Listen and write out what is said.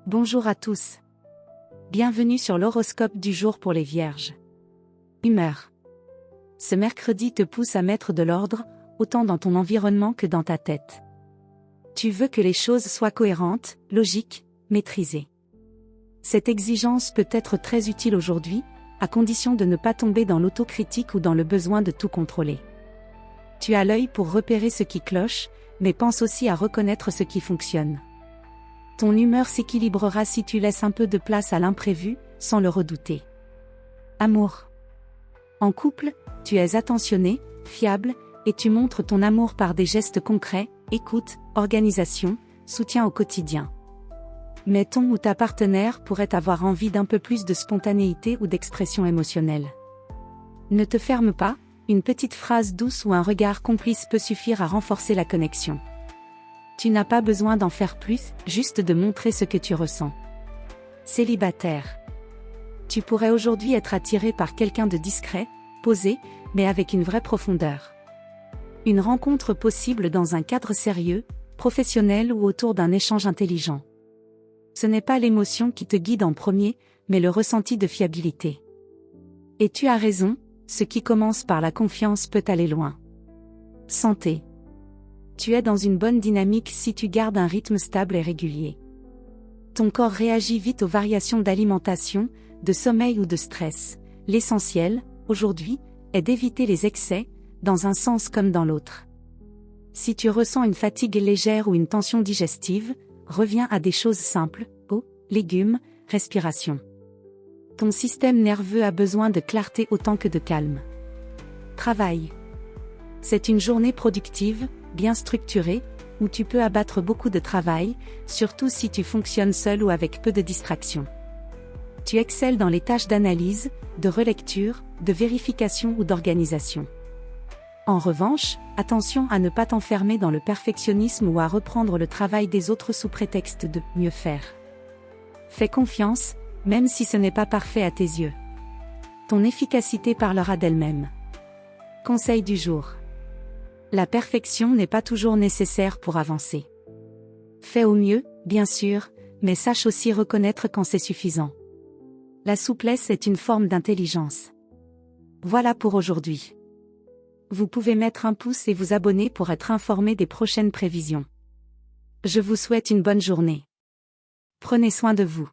Bonjour à tous. Bienvenue sur l'horoscope du jour pour les Vierges. Humeur. Ce mercredi te pousse à mettre de l'ordre, autant dans ton environnement que dans ta tête. Tu veux que les choses soient cohérentes, logiques, maîtrisées. Cette exigence peut être très utile aujourd'hui, à condition de ne pas tomber dans l'autocritique ou dans le besoin de tout contrôler. Tu as l'œil pour repérer ce qui cloche, mais pense aussi à reconnaître ce qui fonctionne. Ton humeur s'équilibrera si tu laisses un peu de place à l'imprévu, sans le redouter. Amour. En couple, tu es attentionné, fiable, et tu montres ton amour par des gestes concrets, écoute, organisation, soutien au quotidien. Mais ton ou ta partenaire pourrait avoir envie d'un peu plus de spontanéité ou d'expression émotionnelle. Ne te ferme pas, une petite phrase douce ou un regard complice peut suffire à renforcer la connexion. Tu n'as pas besoin d'en faire plus, juste de montrer ce que tu ressens. Célibataire. Tu pourrais aujourd'hui être attiré par quelqu'un de discret, posé, mais avec une vraie profondeur. Une rencontre possible dans un cadre sérieux, professionnel ou autour d'un échange intelligent. Ce n'est pas l'émotion qui te guide en premier, mais le ressenti de fiabilité. Et tu as raison, ce qui commence par la confiance peut aller loin. Santé. Tu es dans une bonne dynamique si tu gardes un rythme stable et régulier. Ton corps réagit vite aux variations d'alimentation, de sommeil ou de stress. L'essentiel, aujourd'hui, est d'éviter les excès, dans un sens comme dans l'autre. Si tu ressens une fatigue légère ou une tension digestive, reviens à des choses simples, eau, légumes, respiration. Ton système nerveux a besoin de clarté autant que de calme. Travail. C'est une journée productive, bien structurée, où tu peux abattre beaucoup de travail, surtout si tu fonctionnes seul ou avec peu de distractions. Tu excelles dans les tâches d'analyse, de relecture, de vérification ou d'organisation. En revanche, attention à ne pas t'enfermer dans le perfectionnisme ou à reprendre le travail des autres sous prétexte de « mieux faire ». Fais confiance, même si ce n'est pas parfait à tes yeux. Ton efficacité parlera d'elle-même. Conseil du jour. La perfection n'est pas toujours nécessaire pour avancer. Fais au mieux, bien sûr, mais sache aussi reconnaître quand c'est suffisant. La souplesse est une forme d'intelligence. Voilà pour aujourd'hui. Vous pouvez mettre un pouce et vous abonner pour être informé des prochaines prévisions. Je vous souhaite une bonne journée. Prenez soin de vous.